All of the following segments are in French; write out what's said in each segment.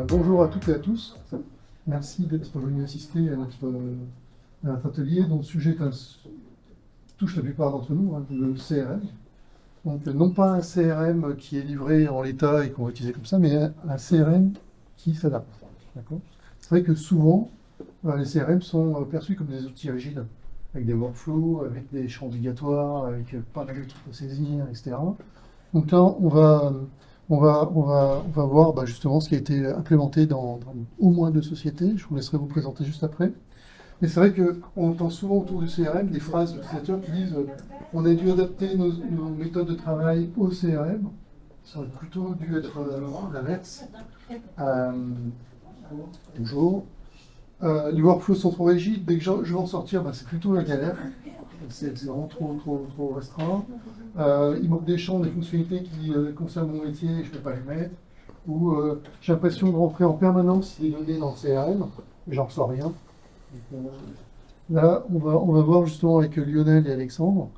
Bonjour à toutes et à tous. Merci d'être venus assister à notre atelier dont le sujet touche la plupart d'entre nous, hein, le CRM. Donc non pas un CRM qui est livré en l'état et qu'on va utiliser comme ça, mais un CRM qui s'adapte. D'accord ? C'est vrai que souvent, les CRM sont perçus comme des outils rigides, avec des workflows, avec des champs obligatoires, avec pas mal de trucs à saisir, etc. Donc là, on va voir justement ce qui a été implémenté dans au moins 2 sociétés. Je vous laisserai vous présenter juste après. Mais c'est vrai qu'on entend souvent autour du CRM des phrases d'utilisateurs qui disent on a dû adapter nos méthodes de travail au CRM. Ça aurait plutôt dû être l'inverse. Bonjour. Les workflows sont trop rigides. Dès que je vais en sortir, c'est plutôt la galère. C'est vraiment trop restreint. Il manque des champs, des fonctionnalités qui concernent mon métier, je ne peux pas les mettre. Ou j'ai l'impression de rentrer en permanence des données dans le CRM, mais j'en reçois rien. Donc, là, on va voir justement avec Lionel et Alexandre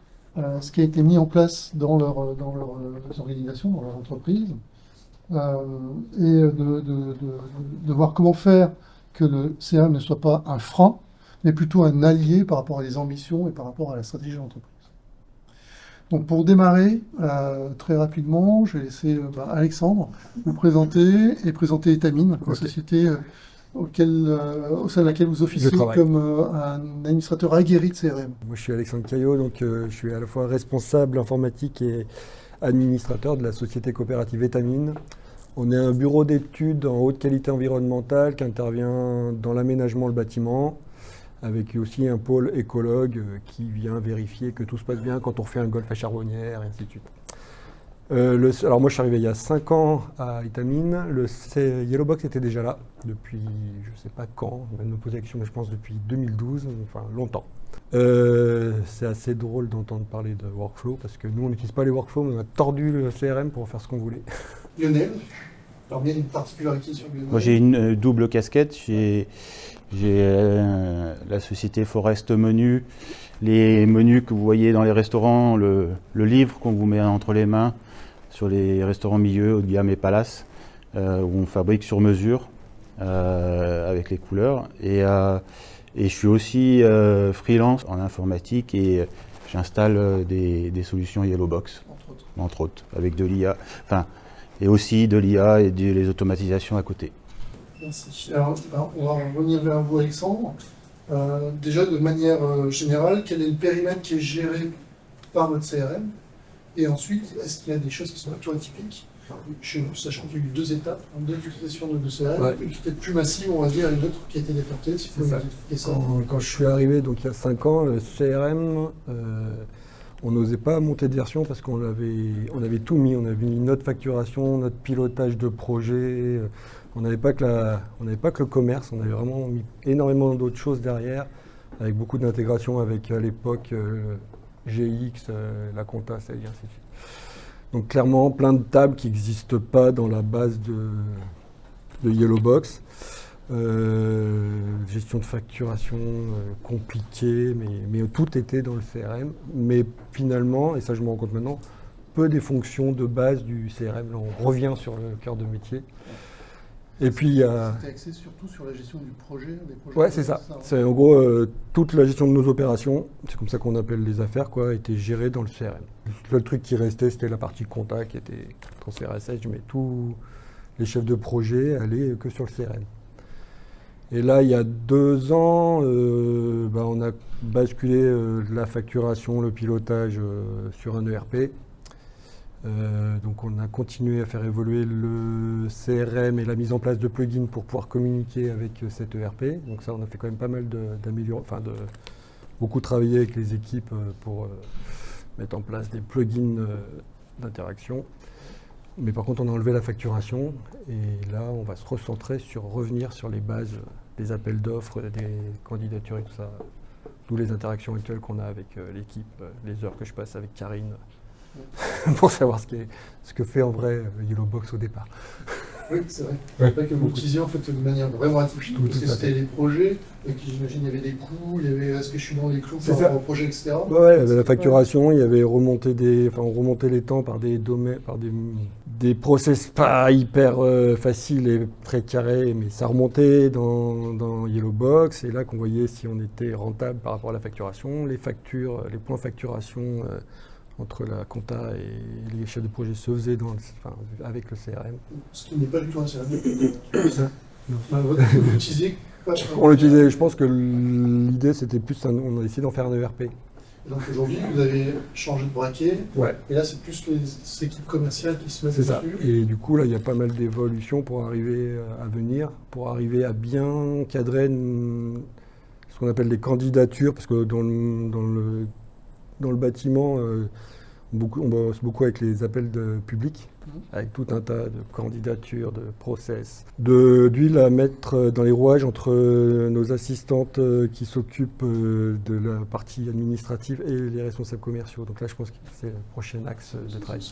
ce qui a été mis en place dans leurs organisations, dans leur entreprise, et de voir comment faire que le CRM ne soit pas un frein, mais plutôt un allié par rapport à les ambitions et par rapport à la stratégie de l'entreprise. Donc pour démarrer, très rapidement, je vais laisser Alexandre vous présenter et présenter Etamine, la société au sein de laquelle vous officiez comme un administrateur aguerri de CRM. Moi je suis Alexandre Caillot, donc je suis à la fois responsable informatique et administrateur de la société coopérative Etamine. On est un bureau d'études en haute qualité environnementale qui intervient dans l'aménagement, le bâtiment, avec aussi un pôle écologue qui vient vérifier que tout se passe bien quand on fait un golf à charbonnière, et ainsi de suite. Alors moi je suis arrivé il y a 5 ans à Etamine, le Yellowbox était déjà là depuis je ne sais pas quand, on va me poser la question, mais je pense depuis 2012, enfin longtemps. C'est assez drôle d'entendre parler de workflow parce que nous on n'utilise pas les workflows, mais on a tordu le CRM pour faire ce qu'on voulait. Lionel, alors bien une particularité sur Lionel. Moi j'ai une double casquette, j'ai la société Forest Menu, les menus que vous voyez dans les restaurants, le livre qu'on vous met entre les mains sur les restaurants milieu, haut de gamme et palace, où on fabrique sur mesure avec les couleurs. Et je suis aussi freelance en informatique et j'installe des solutions Yellowbox, entre autres, avec de l'IA, et aussi de l'IA et les automatisations à côté. Merci. Alors, on va revenir vers vous, Alexandre. Déjà, de manière générale, quel est le périmètre qui est géré par votre CRM? Et ensuite, est-ce qu'il y a des choses qui sont plutôt atypiques chez nous, sachant qu'il y a eu 2 étapes, une utilisation de CRM, une qui était plus massive, on va dire, et une autre qui a été déportée. Si vous pouvez nous expliquer ça. Quand je suis arrivé, donc il y a 5 ans, le CRM, on n'osait pas monter de version parce qu'on avait tout mis. On avait mis notre facturation, notre pilotage de projet. On n'avait pas que le commerce, on avait vraiment mis énormément d'autres choses derrière, avec beaucoup d'intégration avec, à l'époque, GX, la compta, et ainsi de suite. Donc clairement, plein de tables qui n'existent pas dans la base de Yellowbox. Gestion de facturation compliquée, mais tout était dans le CRM. Mais finalement, et ça je me rends compte maintenant, peu des fonctions de base du CRM. Là, on revient sur le cœur de métier. Et puis il y a... C'était axé surtout sur la gestion du projet, des projets. Ouais, c'est ça. C'est en gros toute la gestion de nos opérations, c'est comme ça qu'on appelle les affaires, était gérée dans le CRM. Le seul truc qui restait, c'était la partie compta qui était transfert SH, mais tous les chefs de projet allaient que sur le CRM. Et là, il y a 2 ans, on a basculé la facturation, le pilotage sur un ERP. Donc on a continué à faire évoluer le CRM et la mise en place de plugins pour pouvoir communiquer avec cet ERP. Donc ça, on a fait quand même pas mal d'améliorations, beaucoup travaillé avec les équipes pour mettre en place des plugins d'interaction. Mais par contre, on a enlevé la facturation et là, on va se recentrer revenir sur les bases des appels d'offres, des candidatures et tout ça. D'où les interactions actuelles qu'on a avec l'équipe, les heures que je passe avec Karine. Pour savoir ce que fait en vrai Yellowbox au départ. Oui, c'est vrai. C'est vrai que vous l'utilisiez en fait de manière vraiment atypique, parce que c'était les projets, et puis j'imagine il y avait des coûts, il y avait est-ce que je suis dans les clous par rapport au projet, etc. Ouais, il y avait la facturation, il y avait on remontait les temps par des des process pas hyper faciles et très carrés, mais ça remontait dans Yellowbox. Et là qu'on voyait si on était rentable par rapport à la facturation, les factures, les points facturation entre la compta et les chefs de projet se faisaient avec le CRM. Ce qui n'est pas du tout un CRM. Vous l'utilisez pas. On l'utilisait, je pense que l'idée c'était plus, on a essayé d'en faire un ERP. Donc aujourd'hui, vous avez changé de braquet, Ouais. et là c'est plus les équipes commerciales qui se mettent C'est ça. dessus. Et du coup, là, il y a pas mal d'évolutions pour arriver à venir, pour arriver à bien cadrer ce qu'on appelle des candidatures, parce que dans le bâtiment, on bosse beaucoup avec les appels de public, avec tout un tas de candidatures, de process, d'huile à mettre dans les rouages entre nos assistantes qui s'occupent de la partie administrative et les responsables commerciaux. Donc là, je pense que c'est le prochain axe de travail.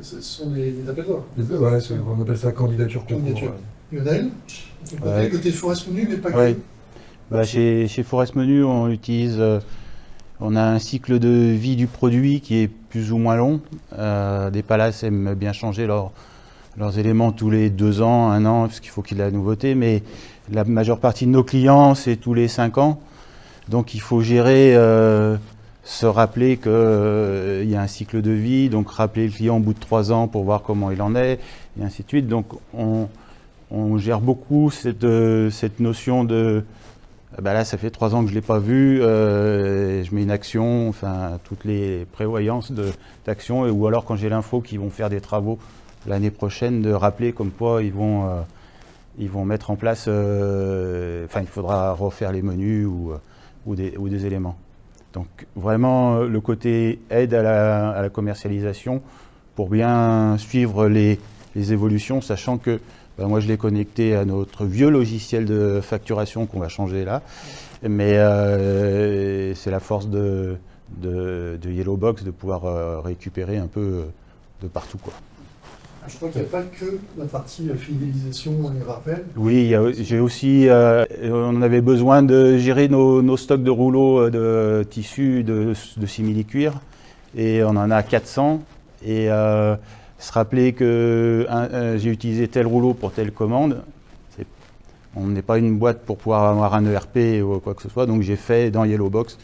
Ce sont les appels d'offres. Ouais, on appelle ça candidature concours. Candidature. Lionel, côté Forest Menu, mais pas Ouais. que. Bah, chez Forest Menu, on a un cycle de vie du produit qui est plus ou moins long. Des palaces aiment bien changer leurs éléments tous les 2 ans, 1 an, parce qu'il faut qu'il y ait de la nouveauté, mais la majeure partie de nos clients, c'est tous les 5 ans. Donc il faut gérer, se rappeler qu'il y a un cycle de vie, donc rappeler le client au bout de 3 ans pour voir comment il en est, et ainsi de suite. Donc on gère beaucoup cette notion de bah là, ça fait 3 ans que je ne l'ai pas vu, je mets une action, enfin, toutes les prévoyances d'action, ou alors quand j'ai l'info qu'ils vont faire des travaux l'année prochaine, de rappeler comme quoi ils vont mettre en place, enfin, il faudra refaire les menus ou des éléments. Donc vraiment, le côté aide à la commercialisation pour bien suivre les évolutions, sachant que moi, je l'ai connecté à notre vieux logiciel de facturation qu'on va changer là. Mais c'est la force de Yellowbox de pouvoir récupérer un peu de partout, quoi. Je crois qu'il n'y a pas que la partie fidélisation et rappel. Oui, j'ai aussi, on avait besoin de gérer nos stocks de rouleaux de tissu de simili-cuir. Et on en a 400. Et se rappeler que j'ai utilisé tel rouleau pour telle commande. On n'est pas une boîte pour pouvoir avoir un ERP ou quoi que ce soit, donc j'ai fait dans Yellowbox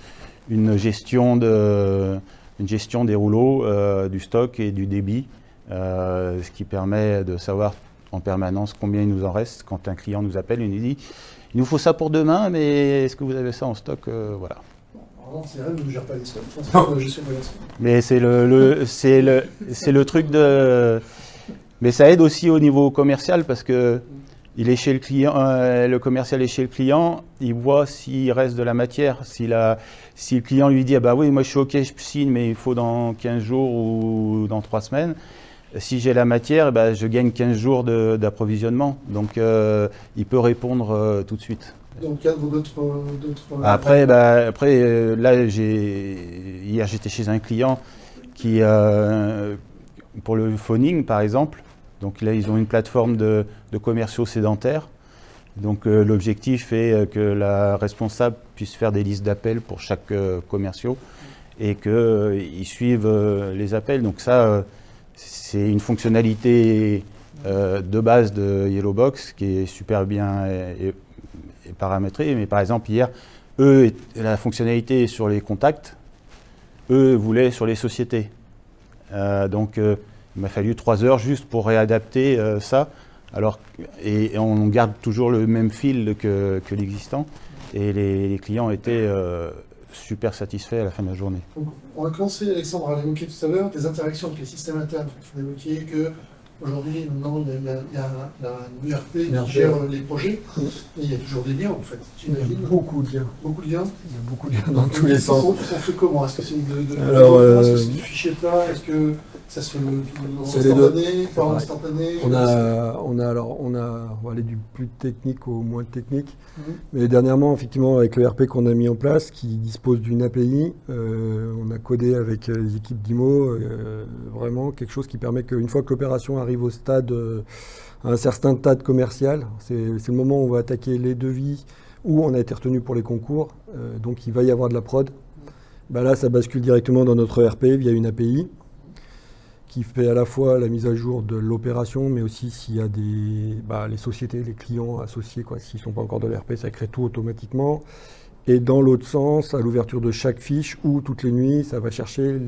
une gestion des rouleaux, du stock et du débit, ce qui permet de savoir en permanence combien il nous en reste. Quand un client nous appelle, il nous dit « il nous faut ça pour demain, mais est-ce que vous avez ça en stock ?» Voilà. C'est vrai, ne gère pas les stocks, c'est la gestion de la stock. Mais c'est le truc de... Mais ça aide aussi au niveau commercial parce que il est chez le client, le commercial est chez le client, il voit s'il reste de la matière. Si le client lui dit ah bah oui, moi je suis ok, je signe, mais il faut dans 15 jours ou dans 3 semaines. Si j'ai la matière, bah, je gagne 15 jours d'approvisionnement. Donc il peut répondre tout de suite. Dans le cadre d'autres... Après, là, hier j'étais chez un client qui, pour le phoning par exemple, donc là ils ont une plateforme de commerciaux sédentaires. Donc l'objectif est que la responsable puisse faire des listes d'appels pour chaque commerciaux et qu'ils suivent les appels. Donc ça, c'est une fonctionnalité de base de Yellowbox qui est super bien et paramétré, mais par exemple hier, eux, la fonctionnalité est sur les contacts, eux voulaient sur les sociétés. Donc il m'a fallu 3 heures juste pour réadapter ça, et on garde toujours le même fil que l'existant, et les clients étaient super satisfaits à la fin de la journée. Donc, on va commencer, Alexandre a évoqué tout à l'heure, des interactions avec les systèmes internes. Il faut évoquer que aujourd'hui, maintenant, il y a un ERP qui gère les projets, et il y a toujours des liens, en fait. Il y a beaucoup de liens. Beaucoup de liens. Il y a beaucoup de liens dans tous les sens. On fait comment? Est-ce que c'est est-ce que c'est du fichier plat? Est-ce que ça se fait instantané, pas instantané? On va aller du plus technique au moins technique. Mais dernièrement, effectivement, avec le RP qu'on a mis en place, qui dispose d'une API, on a codé avec les équipes d'IMO vraiment quelque chose qui permet qu'une fois que l'opération arrive au stade, à un certain stade commercial, c'est le moment où on va attaquer les devis, où on a été retenu pour les concours, donc il va y avoir de la prod. Bah là, ça bascule directement dans notre RP via une API qui fait à la fois la mise à jour de l'opération, mais aussi s'il y a les sociétés, les clients associés, s'ils ne sont pas encore de l'ERP, ça crée tout automatiquement. Et dans l'autre sens, à l'ouverture de chaque fiche ou toutes les nuits, ça va chercher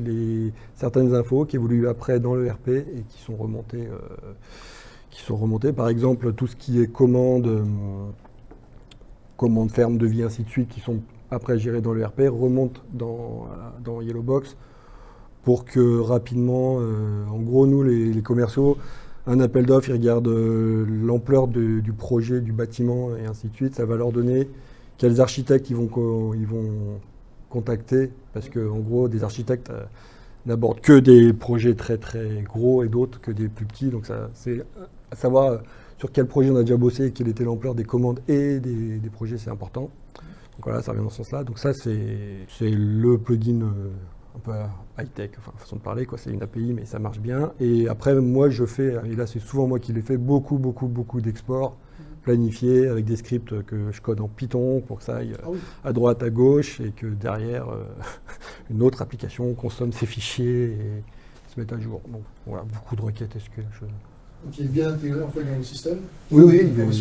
certaines infos qui évoluent après dans l'ERP et qui sont remontées. Par exemple, tout ce qui est commande ferme, devis, ainsi de suite, qui sont après gérés dans l'ERP, remontent dans Yellowbox pour que rapidement, en gros, nous, les commerciaux, un appel d'offres, ils regardent l'ampleur du projet, du bâtiment et ainsi de suite. Ça va leur donner quels architectes ils vont contacter, parce qu'en gros, des architectes n'abordent que des projets très très gros et d'autres que des plus petits. Donc c'est à savoir sur quel projet on a déjà bossé, quelle était l'ampleur des commandes et des projets, c'est important. Donc voilà, ça revient dans ce sens-là. Donc ça, c'est le plugin un peu high-tech, façon de parler, c'est une API, mais ça marche bien. Et après, moi, je fais, et là, c'est souvent moi qui l'ai fait, beaucoup d'exports planifiés avec des scripts que je code en Python pour que ça aille à droite, à gauche, et que derrière, une autre application consomme ces fichiers et se mette à jour. Donc voilà, beaucoup de requêtes SQL. Donc il est bien intégré en fait dans le système. Oui, il est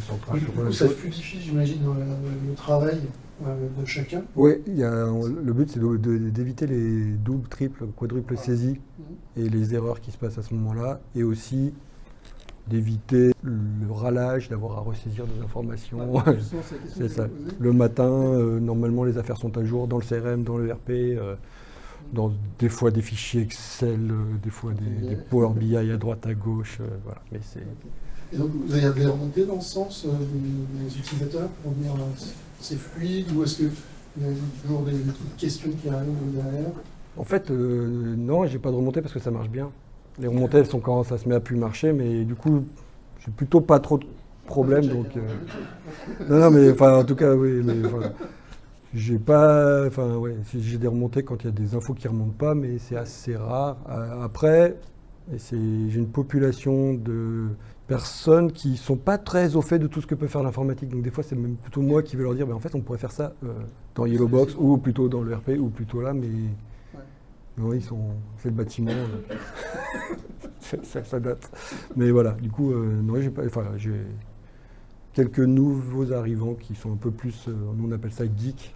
central. Du coup, ça fluidifie, j'imagine, le travail de chacun. Oui, le but c'est d'éviter les doubles, triples, quadruples saisies et les erreurs qui se passent à ce moment-là, et aussi d'éviter le râlage, d'avoir à ressaisir des informations. C'est ça. Le matin, normalement les affaires sont à jour dans le CRM, dans le RP, dans des fois des fichiers Excel, des fois des Power BI à droite, à gauche. Voilà. Mais et donc vous avez des remontées dans ce sens des utilisateurs pour dire c'est fluide, ou est-ce qu'il y a toujours des petites questions qui arrivent derrière? En fait, non, j'ai pas de remontées parce que ça marche bien. Les remontées, elles sont quand ça se met à plus marcher, mais du coup, j'ai plutôt pas trop de problèmes. Donc, non, mais en tout cas, oui. Mais, j'ai pas, j'ai des remontées quand il y a des infos qui remontent pas, mais c'est assez rare. Après, j'ai une population de personnes qui sont pas très au fait de tout ce que peut faire l'informatique. Donc des fois, c'est même plutôt moi qui vais leur dire, en fait, on pourrait faire ça dans Yellowbox ou plutôt dans le RP ou plutôt là, mais non, c'est le bâtiment. ça date. Mais voilà, du coup, non, j'ai quelques nouveaux arrivants qui sont un peu plus, nous on appelle ça geek.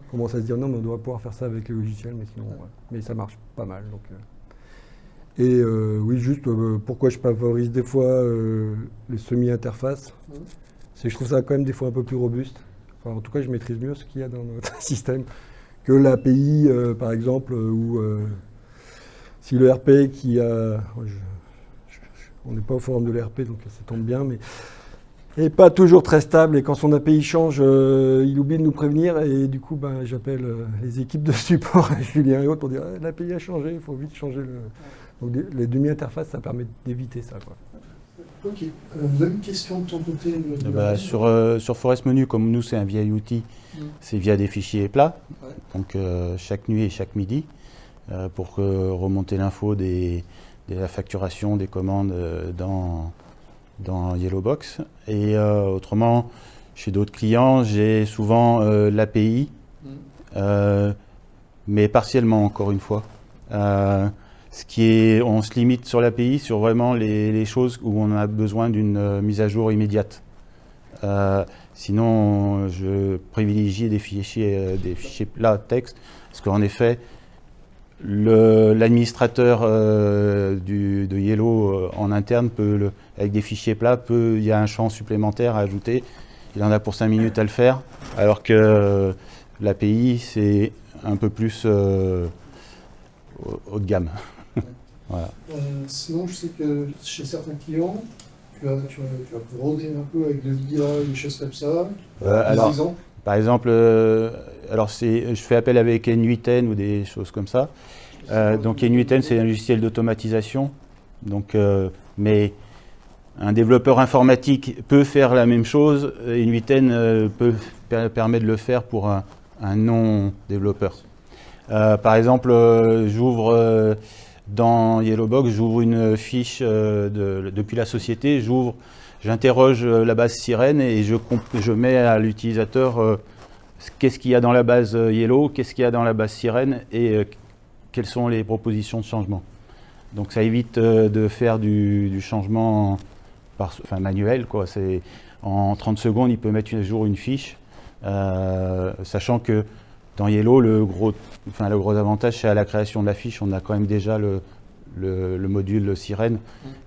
On commence à se dire non, mais on doit pouvoir faire ça avec les logiciels, mais sinon, mais ça marche pas mal. Donc, et oui, juste pourquoi je favorise des fois les semi-interfaces, c'est que je trouve ça quand même des fois un peu plus robuste. En tout cas, je maîtrise mieux ce qu'il y a dans notre système que l'API, par exemple, où si le RP qui a... on n'est pas au forum de l'ERP, donc ça tombe bien, mais n'est pas toujours très stable, et quand son API change, il oublie de nous prévenir, et du coup, j'appelle les équipes de support, Julien et autres, pour dire l'API a changé, il faut vite changer le... Donc les demi-interfaces, ça permet d'éviter ça, quoi. Ok. Même question de ton côté. Sur Forest Menu, comme nous, c'est un vieil outil, c'est via des fichiers plats, donc chaque nuit et chaque midi, pour remonter l'info de la facturation des commandes dans Yellowbox. Et autrement, chez d'autres clients, j'ai souvent l'API, mais partiellement, encore une fois. On se limite sur l'API sur vraiment les choses où on a besoin d'une mise à jour immédiate. Sinon, je privilégie des fichiers plats texte, parce qu'en effet, l'administrateur de Yellow en interne avec des fichiers plats, il y a un champ supplémentaire à ajouter. Il en a pour 5 minutes à le faire, alors que l'API, c'est un peu plus haut de gamme. Voilà. Sinon, je sais que chez certains clients, tu vas broder un peu avec de l'IA, des choses comme ça. Par exemple, je fais appel avec N8N ou des choses comme ça. Donc N8N, c'est un logiciel d'automatisation. Donc, mais un développeur informatique peut faire la même chose. N8N permet de le faire pour un non-développeur. Par exemple, j'ouvre dans Yellowbox, j'ouvre une fiche depuis la société, j'interroge la base Sirène et je mets à l'utilisateur qu'est-ce qu'il y a dans la base Yellow, qu'est-ce qu'il y a dans la base Sirène et quelles sont les propositions de changement. Donc ça évite de faire du changement manuel, quoi. En 30 secondes, il peut mettre à jour une fiche, sachant que dans Yellow, le gros avantage, c'est à la création de la fiche, on a quand même déjà le module Sirène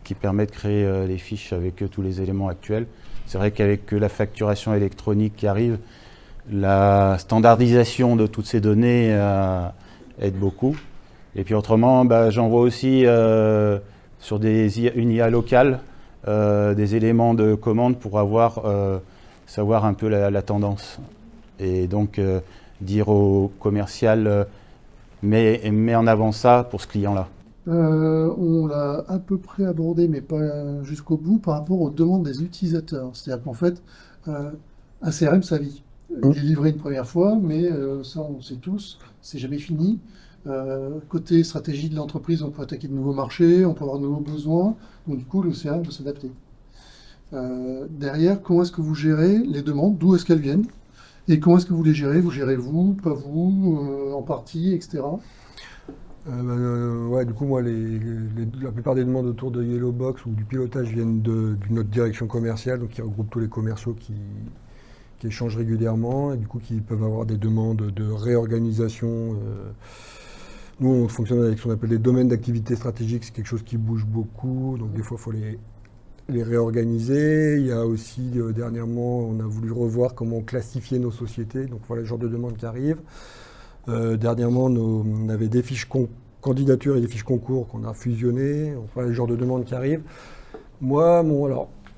qui permet de créer les fiches avec tous les éléments actuels. C'est vrai qu'avec la facturation électronique qui arrive, la standardisation de toutes ces données aide beaucoup. Et puis autrement, j'envoie aussi sur une IA locale des éléments de commande pour savoir un peu la tendance. Et donc dire au commercial, mets en avant ça pour ce client-là. On l'a à peu près abordé, mais pas jusqu'au bout, par rapport aux demandes des utilisateurs. C'est-à-dire qu'en fait, un CRM, ça vit. Il est livré une première fois, mais ça, on sait tous, c'est jamais fini. Côté stratégie de l'entreprise, on peut attaquer de nouveaux marchés, on peut avoir de nouveaux besoins. Donc du coup, le CRM doit s'adapter. Derrière, comment est-ce que vous gérez les demandes? D'où est-ce qu'elles viennent? Et comment est-ce que vous les gérez? Vous gérez vous, pas vous, en partie, etc. Ouais, du coup, moi, la plupart des demandes autour de Yellowbox ou du pilotage viennent d'une autre direction commerciale, donc qui regroupe tous les commerciaux qui échangent régulièrement et du coup qui peuvent avoir des demandes de réorganisation. Nous, on fonctionne avec ce qu'on appelle les domaines d'activité stratégique, c'est quelque chose qui bouge beaucoup, donc des fois, il faut les réorganiser. Il y a aussi, dernièrement, on a voulu revoir comment classifier nos sociétés, donc voilà le genre de demande qui arrive. Dernièrement, on avait des fiches candidatures et des fiches concours qu'on a fusionnées, enfin le genre de demande qui arrive. Moi,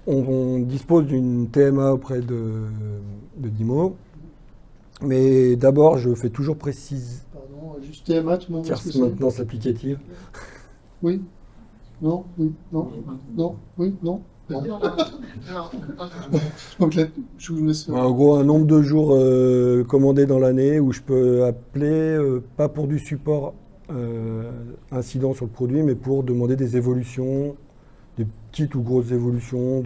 on dispose d'une TMA auprès de DIMO, mais d'abord, je fais toujours précise. Pardon, juste TMA, tu m'en dis ce que c'est? Maintenance applicative. Oui. Non. Oui. Non. Non. Oui. Non. Donc là, je vous laisse. En gros, un nombre de jours commandés dans l'année où je peux appeler, pas pour du support incident sur le produit, mais pour demander des évolutions, des petites ou grosses évolutions.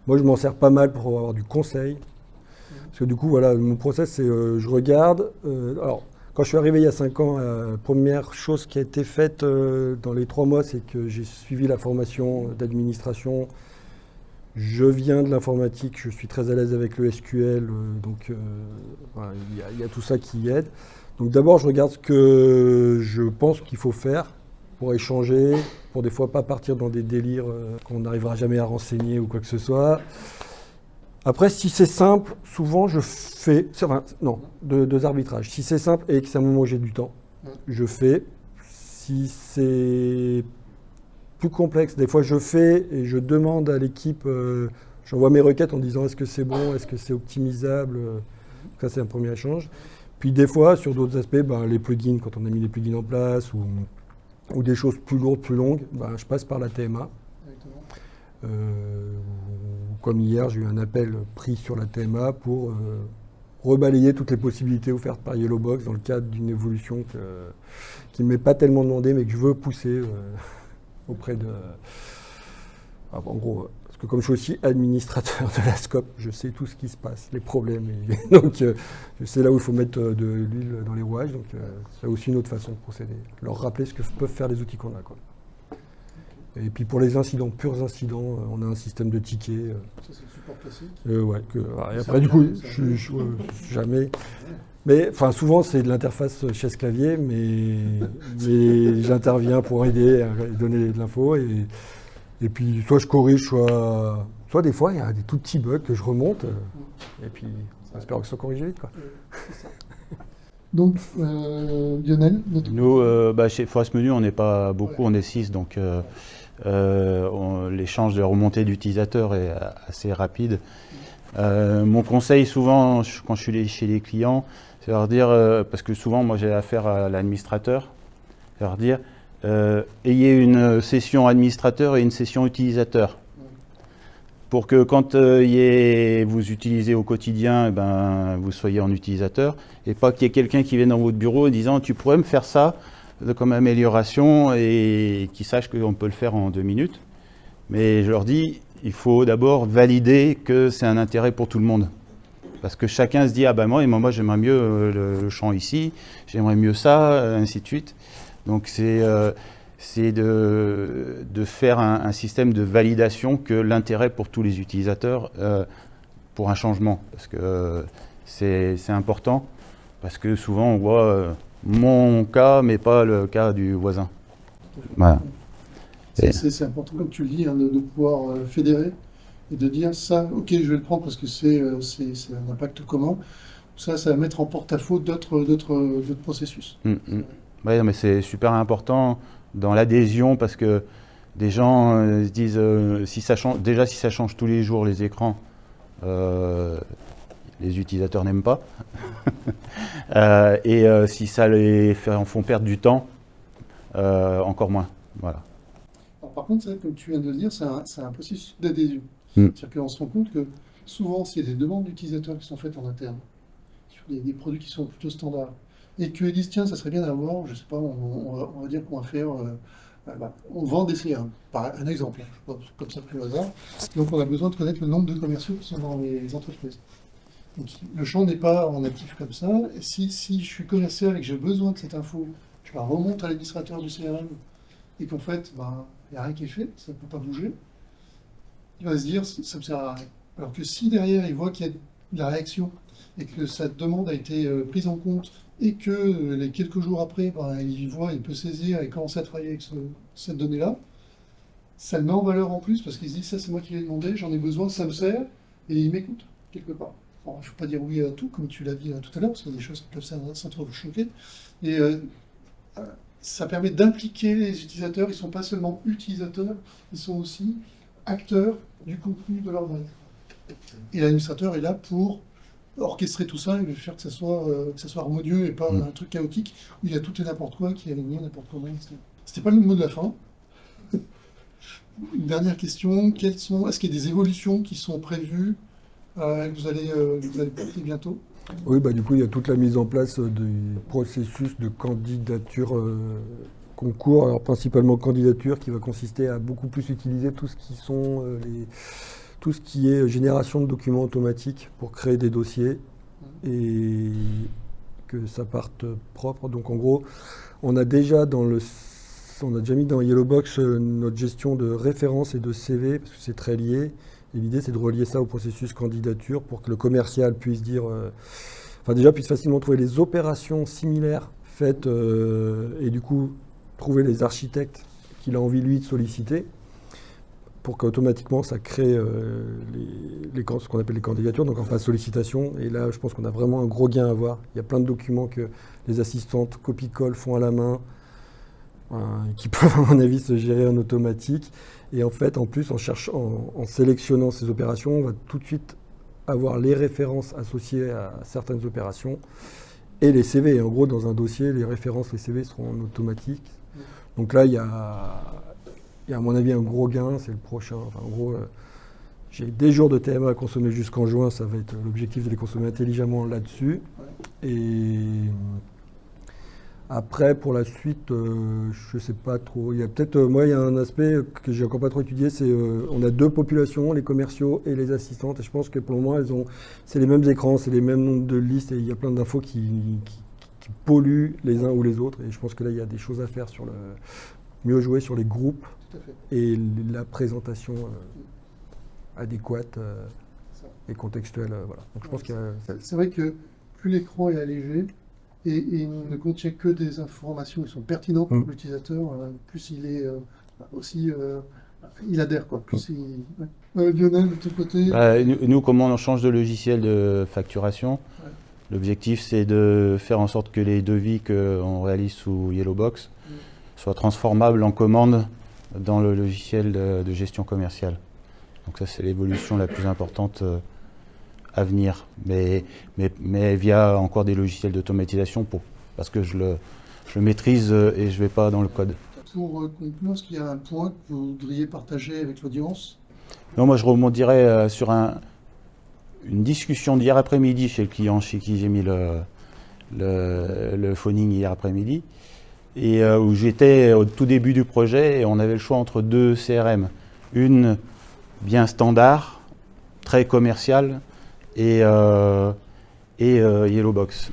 Moi, je m'en sers pas mal pour avoir du conseil. Parce que du coup, voilà, mon process, c'est je regarde. Alors, quand je suis arrivé il y a 5 ans, la première chose qui a été faite dans les 3 mois, c'est que j'ai suivi la formation d'administration. Je viens de l'informatique, je suis très à l'aise avec le SQL, donc voilà, il y a tout ça qui aide. Donc d'abord, je regarde ce que je pense qu'il faut faire pour échanger, pour des fois pas partir dans des délires qu'on n'arrivera jamais à renseigner ou quoi que ce soit. Après, si c'est simple, souvent je fais, deux arbitrages. Si c'est simple et que c'est un moment où j'ai du temps, je fais. Si c'est plus complexe, des fois je fais et je demande à l'équipe, j'envoie mes requêtes en disant est-ce que c'est bon, est-ce que c'est optimisable. Ça, c'est un premier échange. Puis des fois, sur d'autres aspects, les plugins, quand on a mis les plugins en place ou des choses plus lourdes, plus longues, je passe par la TMA. Comme hier, j'ai eu un appel pris sur la TMA pour rebalayer toutes les possibilités offertes par Yellowbox dans le cadre d'une évolution qui ne m'est pas tellement demandée, mais que je veux pousser auprès de... en gros, parce que comme je suis aussi administrateur de la SCOP, je sais tout ce qui se passe, les problèmes. Donc, je sais là où il faut mettre de l'huile dans les rouages. Donc, c'est aussi une autre façon de procéder. Leur rappeler ce que peuvent faire les outils qu'on a, quoi. Et puis pour les incidents, purs incidents, on a un système de tickets. Ça, c'est le support classique. Et après, du coup, jamais. Mais souvent, c'est de l'interface chaise clavier, mais j'interviens pour aider à donner de l'info. Et puis, soit je corrige, soit des fois, il y a des tout petits bugs que je remonte. Et puis, j'espère que ça soit corrigé vite, quoi. Donc, Lionel, nous, chez Forest Menu, on n'est pas beaucoup, on est 6, donc l'échange de remontée d'utilisateurs est assez rapide. Mon conseil, souvent, quand je suis chez les clients, c'est leur dire, parce que souvent, moi, j'ai affaire à l'administrateur, c'est leur dire, ayez une session administrateur et une session utilisateur. Pour que quand vous utilisez au quotidien, vous soyez en utilisateur, et pas qu'il y ait quelqu'un qui vienne dans votre bureau en disant « tu pourrais me faire ça comme amélioration » et qui sache qu'on peut le faire en 2 minutes. Mais je leur dis, il faut d'abord valider que c'est un intérêt pour tout le monde. Parce que chacun se dit « ah moi j'aimerais mieux le champ ici, j'aimerais mieux ça », ainsi de suite. Donc c'est de faire un système de validation que l'intérêt pour tous les utilisateurs pour un changement. Parce que c'est important, parce que souvent on voit mon cas, mais pas le cas du voisin. Voilà. C'est important, comme tu le dis, hein, de pouvoir fédérer et de dire ça, ok, je vais le prendre parce que c'est un impact commun. Ça va mettre en porte-à-faux d'autres processus. Oui, mais c'est super important dans l'adhésion parce que des gens se disent si ça change tous les jours les écrans, les utilisateurs n'aiment pas. Et si ça en font perdre du temps, encore moins. Voilà. Alors, par contre, comme tu viens de le dire, c'est un processus d'adhésion. C'est-à-dire qu'on se rend compte que souvent, s'il y a des demandes d'utilisateurs qui sont faites en interne, sur des produits qui sont plutôt standards, et qu'ils disent, tiens, ça serait bien d'avoir, je sais pas, on va dire qu'on va faire, on vend des CRM, par un exemple, comme ça plus au hasard. Donc on a besoin de connaître le nombre de commerciaux qui sont dans les entreprises. Donc, le champ n'est pas en actif comme ça. Et si je suis commercial et que j'ai besoin de cette info, je la remonte à l'administrateur du CRM, et qu'en fait, il n'y a rien qui est fait, ça ne peut pas bouger, il va se dire, ça me sert à rien. Alors que si derrière, il voit qu'il y a de la réaction, et que sa demande a été prise en compte, et que les quelques jours après, il peut saisir et commencer à travailler avec cette donnée-là, ça le met en valeur en plus, parce qu'il se dit, ça c'est moi qui l'ai demandé, j'en ai besoin, ça me sert, et il m'écoute, quelque part. Bon, je ne veux pas dire oui à tout, comme tu l'as dit tout à l'heure, parce qu'il y a des choses qui peuvent s'entrechoquer. Et ça permet d'impliquer les utilisateurs, ils ne sont pas seulement utilisateurs, ils sont aussi acteurs du contenu de leur base. Et l'administrateur est là pour orchestrer tout ça et faire que ça soit harmonieux et pas un truc chaotique où il y a tout et n'importe quoi qui est aligné n'importe comment. C'était pas le mot de la fin. Une dernière question, est-ce qu'il y a des évolutions qui sont prévues que vous allez porter bientôt? Oui, du coup, il y a toute la mise en place du processus de candidature concours, alors principalement candidature, qui va consister à beaucoup plus utiliser tout ce qui est génération de documents automatiques pour créer des dossiers et que ça parte propre. Donc en gros, on a déjà mis dans Yellowbox notre gestion de références et de CV, parce que c'est très lié. Et l'idée, c'est de relier ça au processus candidature pour que le commercial puisse dire, puisse facilement trouver les opérations similaires faites et du coup trouver les architectes qu'il a envie lui de solliciter pour qu'automatiquement ça crée ce qu'on appelle les candidatures, donc en phase sollicitation. Et là, je pense qu'on a vraiment un gros gain à avoir. Il y a plein de documents que les assistantes copie-colle font à la main, qui peuvent, à mon avis, se gérer en automatique. Et en fait, en plus, en sélectionnant ces opérations, on va tout de suite avoir les références associées à certaines opérations et les CV. Et en gros, dans un dossier, les références, les CV seront en automatique. Donc là, il y a à mon avis un gros gain, c'est le prochain. En gros, j'ai des jours de TMA à consommer jusqu'en juin, ça va être l'objectif de les consommer intelligemment là-dessus. Et après, pour la suite, je ne sais pas trop. Il y a peut-être, il y a un aspect que j'ai encore pas trop étudié, c'est on a deux populations, les commerciaux et les assistantes. Et je pense que pour le moment, c'est les mêmes écrans, c'est les mêmes nombres de listes, et il y a plein d'infos qui polluent les uns ou les autres. Et je pense que là, il y a des choses à faire sur mieux jouer sur les groupes et la présentation adéquate et contextuelle. Voilà. Donc je pense c'est vrai que plus l'écran est allégé, et il ne contient que des informations qui sont pertinentes pour l'utilisateur, plus il est aussi, il adhère, quoi. Plus Lionel, de ton côté? Nous, comment on change de logiciel de facturation, l'objectif c'est de faire en sorte que les devis qu'on réalise sous Yellowbox soient transformables en commandes dans le logiciel de gestion commerciale. Donc ça, c'est l'évolution la plus importante à venir, mais via encore des logiciels d'automatisation parce que je le maîtrise et je ne vais pas dans le code. Pour conclure, est-ce qu'il y a un point que vous voudriez partager avec l'audience? Non, moi je rebondirais sur une discussion d'hier après-midi chez le client chez qui j'ai mis le phoning hier après-midi, et où j'étais au tout début du projet et on avait le choix entre deux CRM, une bien standard, très commerciale, et Yellowbox.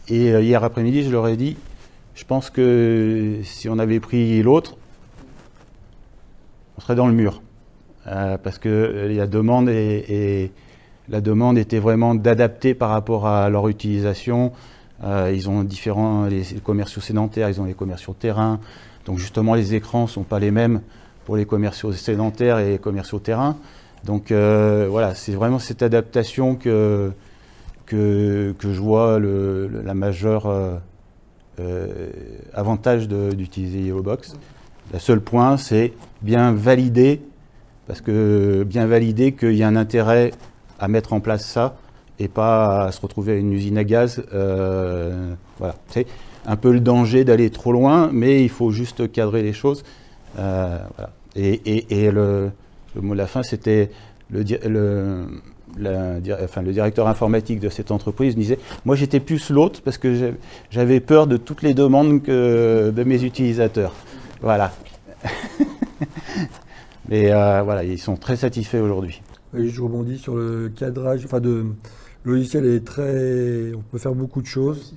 Et hier après-midi, je leur ai dit, Je pense que si on avait pris l'autre, on serait dans le mur. Parce que la demande était vraiment d'adapter par rapport à leur utilisation. Ils ont les commerciaux sédentaires, ils ont les commerciaux terrain. Donc justement, les écrans ne sont pas les mêmes pour les commerciaux sédentaires et les commerciaux terrain. Donc voilà, c'est vraiment cette adaptation que je vois la majeure avantage d'utiliser Yellowbox. Le seul point, c'est bien valider, qu'il y a un intérêt à mettre en place ça et pas à se retrouver à une usine à gaz. Voilà, c'est un peu le danger d'aller trop loin, mais il faut juste cadrer les choses. Voilà. Et le mot de la fin, c'était le directeur informatique de cette entreprise me disait « Moi, j'étais plus l'autre parce que j'avais peur de toutes les demandes de mes utilisateurs. » Voilà. Mais voilà, ils sont très satisfaits aujourd'hui. Oui, je rebondis sur le cadrage. Enfin, le logiciel est très. On peut faire beaucoup de choses.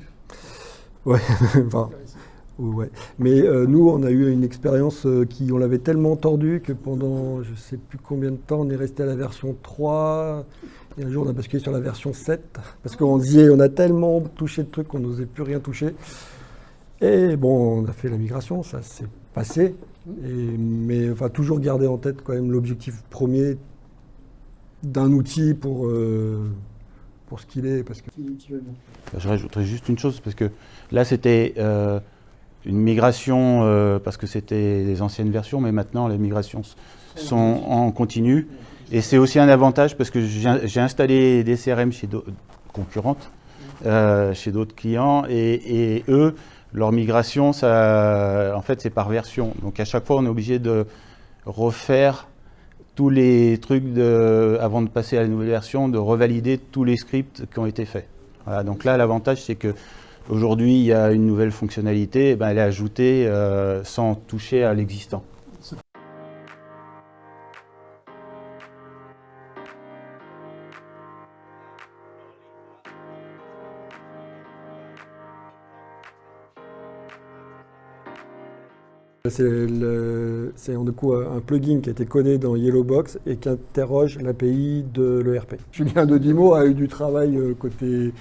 Ouais. Enfin, ouais. Mais nous, on a eu une expérience on l'avait tellement tordu que pendant je ne sais plus combien de temps, on est resté à la version 3. Et un jour, on a basculé sur la version 7. Parce qu'on disait, on a tellement touché de trucs qu'on n'osait plus rien toucher. Et bon, on a fait la migration, ça s'est passé. Mais enfin, toujours garder en tête quand même l'objectif premier d'un outil pour ce qu'il est. Parce que... Je rajouterais juste une chose, parce que là, c'était une migration, parce que c'était les anciennes versions, mais maintenant, les migrations sont en continu. Et c'est aussi un avantage, parce que j'ai installé des CRM chez d'autres concurrentes, chez d'autres clients, et eux, leur migration, en fait, c'est par version. Donc, à chaque fois, on est obligé de refaire tous les trucs avant de passer à la nouvelle version, de revalider tous les scripts qui ont été faits. Voilà, donc là, l'avantage, c'est qu'aujourd'hui, il y a une nouvelle fonctionnalité, et elle est ajoutée sans toucher à l'existant. C'est du coup un plugin qui a été codé dans Yellowbox et qui interroge l'API de l'ERP. Julien Dodimo a eu du travail côté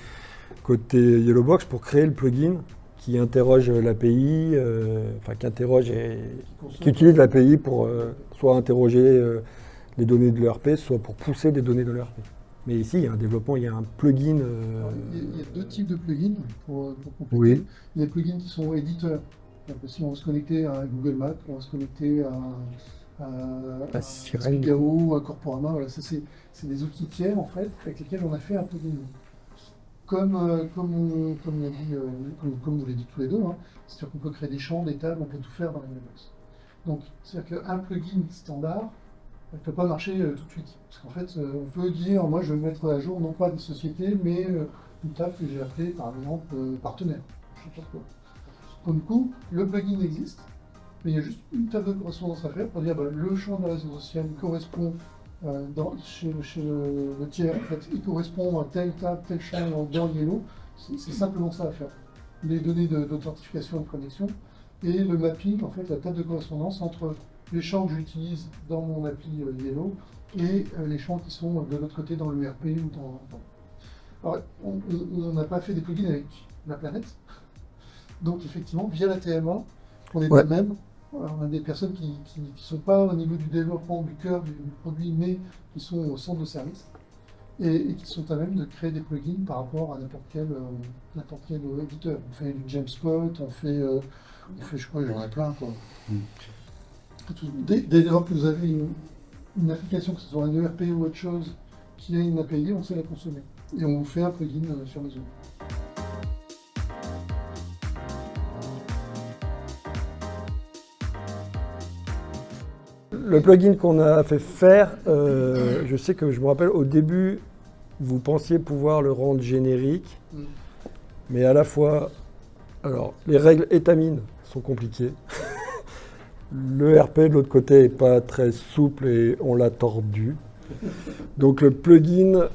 Yellowbox pour créer le plugin qui interroge l'API, qui utilise l'API pour soit interroger les données de l'ERP, soit pour pousser des données de l'ERP. Mais ici, il y a un développement, il y a un plugin. Il y a deux types de plugins pour compléter. Oui. Il y a des plugins qui sont éditeurs. Si on veut se connecter à Google Maps, on va se connecter à Spigao, à Corporama, voilà, c'est des outils tiers en fait, avec lesquels on a fait un plugin. Comme vous l'avez dit tous les deux, hein, c'est-à-dire qu'on peut créer des champs, des tables, on peut tout faire dans la Yellowbox. Donc, c'est-à-dire qu'un plugin standard ne peut pas marcher tout de suite. Parce qu'en fait, on peut dire, moi je veux mettre à jour non pas des sociétés, mais une table que j'ai appelée par exemple partenaire. Je sais pas quoi. Donc, du coup, le plugin existe, mais il y a juste une table de correspondance à faire pour dire le champ de la réseau social correspond chez le tiers, en fait, il correspond à telle table, tel champ dans Yellow. C'est simplement ça à faire. Les données d'authentification et de connexion et le mapping, en fait, la table de correspondance entre les champs que j'utilise dans mon appli Yellow et les champs qui sont de l'autre côté dans l'ERP ou dans. Alors, on n'a pas fait des plugins avec la planète. Donc effectivement, via la TMA, on est de même. On a des personnes qui ne sont pas au niveau du développement du cœur du produit, mais qui sont au centre de service et qui sont à même de créer des plugins par rapport à n'importe quel éditeur. On fait du Jamspot, on fait je crois, j'en ai plein quoi. Dès lors que vous avez une application, que ce soit un ERP ou autre chose, qui a une API, on sait la consommer. Et on vous fait un plugin sur mesure. Le plugin qu'on a fait faire, je sais que je me rappelle au début, vous pensiez pouvoir le rendre générique, mais à la fois, alors les règles étamines sont compliquées. Le RP de l'autre côté n'est pas très souple et on l'a tordu. Donc le plugin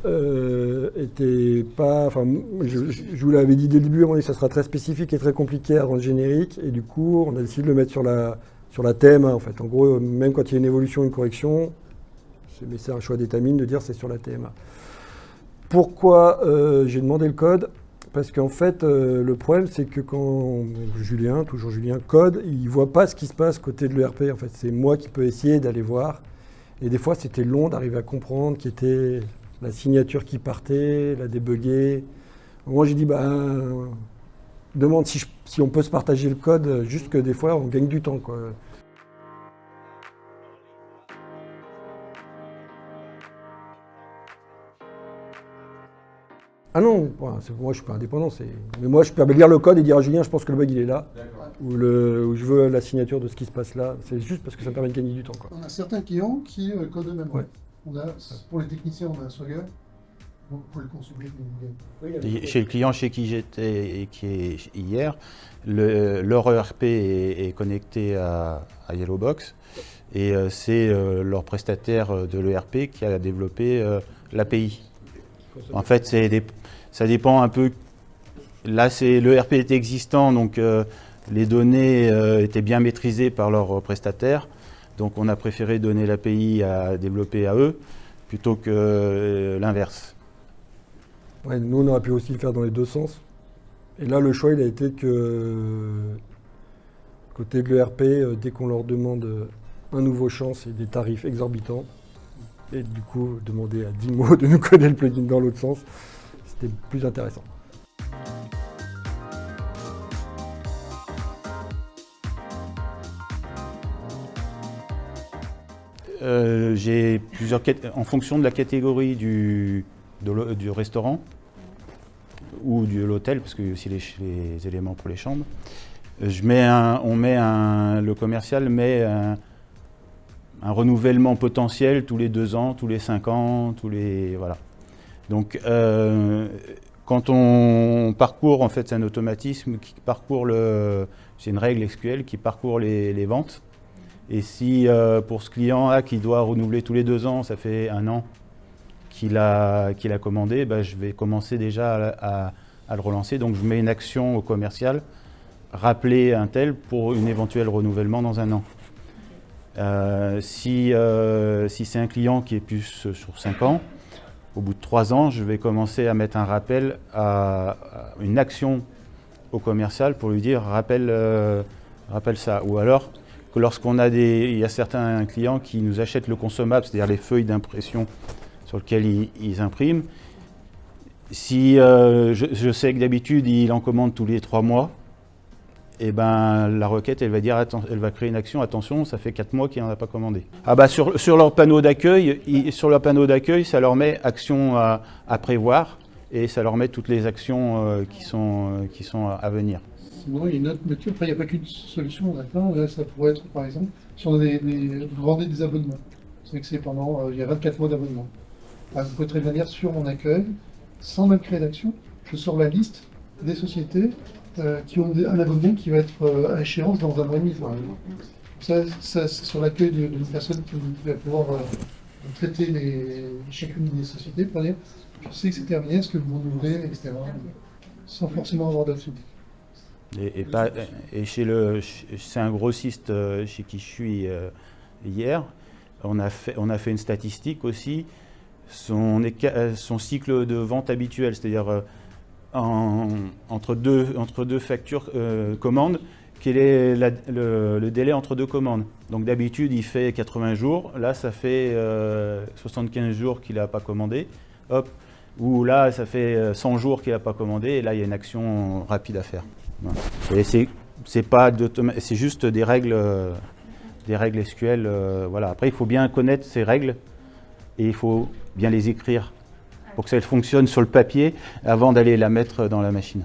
était pas. Enfin, je vous l'avais dit dès le début, on dit que ça sera très spécifique et très compliqué à rendre générique. Et du coup, on a décidé de le mettre sur la TMA en fait. En gros, même quand il y a une évolution, une correction, mais c'est un choix d'étamine de dire c'est sur la TMA. Pourquoi j'ai demandé le code? Parce qu'en fait, le problème, c'est que quand Julien, toujours Julien, code, il ne voit pas ce qui se passe côté de l'ERP. En fait, c'est moi qui peux essayer d'aller voir. Et des fois, c'était long d'arriver à comprendre qui était la signature qui partait, la débugger. Moi, j'ai dit, demande si on peut se partager le code, juste que des fois, on gagne du temps, quoi. Ah non, moi je suis pas indépendant, mais moi je peux lire le code et dire à Julien, je pense que le bug il est là, ou je veux la signature de ce qui se passe là. C'est juste parce que ça me permet de gagner du temps, quoi. On a certains clients qui codent eux-mêmes. Ouais. Pour les techniciens, on a un Swagger. Donc vous pouvez le consulter. Chez le client chez qui j'étais et qui est hier, leur ERP est connecté à Yellowbox et c'est leur prestataire de l'ERP qui a développé l'API. En fait, ça dépend un peu. Là, l'ERP était existant, donc les données étaient bien maîtrisées par leur prestataire. Donc, on a préféré donner l'API à développer à eux plutôt que l'inverse. Ouais, nous, on aurait pu aussi le faire dans les deux sens. Et là, le choix, il a été que côté de l'ERP, dès qu'on leur demande un nouveau champ, c'est des tarifs exorbitants. Et du coup, demander à Dimo de nous coder le plugin dans l'autre sens, c'était plus intéressant. J'ai plusieurs en fonction de la catégorie du restaurant ou de l'hôtel, parce qu'il y a aussi les éléments pour les chambres. Le commercial met un renouvellement potentiel tous les 2 ans, tous les 5 ans, voilà. Donc, quand on parcourt, en fait, c'est un automatisme qui parcourt c'est une règle SQL qui parcourt les ventes. Et si pour ce client-là qui doit renouveler tous les 2 ans, ça fait 1 an qu'il a commandé, je vais commencer déjà à le relancer. Donc, je mets une action au commercial, rappeler un tel pour un éventuel renouvellement dans 1 an. Si c'est un client qui est plus sur 5 ans, au bout de 3 ans, je vais commencer à mettre un rappel à une action au commercial pour lui dire rappelle ça. Ou alors que il y a certains clients qui nous achètent le consommable, c'est-à-dire les feuilles d'impression sur lesquelles ils impriment. Si je sais que d'habitude il en commande tous les 3 mois, et la requête, elle va créer une action. Attention, ça fait 4 mois qu'il n'en a pas commandé. Sur leur panneau d'accueil, ça leur met action à prévoir et ça leur met toutes les actions qui sont à venir. Sinon, il y a une autre nature. Après, il n'y a pas qu'une solution. Là, ça pourrait être, par exemple, si on a vous vendez des abonnements. C'est que c'est il y a 24 mois d'abonnement. Vous pouvez très bien dire sur mon accueil, sans même créer d'action, je sors la liste des sociétés qui ont un abonnement qui va être à échéance dans 1 mois et demi. Ça, c'est sur l'accueil d'une personne qui va pouvoir traiter chacune des sociétés pour dire je sais que c'est terminé, est-ce que vous renouvelez, etc. Sans forcément avoir d'action. C'est un grossiste chez qui je suis hier. On a fait une statistique aussi. Son cycle de vente habituel, c'est-à-dire entre deux factures commandes, quel est le délai entre 2 commandes. Donc d'habitude il fait 80 jours, là ça fait 75 jours qu'il n'a pas commandé, hop, ou là ça fait 100 jours qu'il n'a pas commandé, et là il y a une action rapide à faire. Voilà. Et c'est juste des règles SQL, voilà. Après il faut bien connaître ces règles et il faut bien les écrire pour que ça fonctionne sur le papier avant d'aller la mettre dans la machine.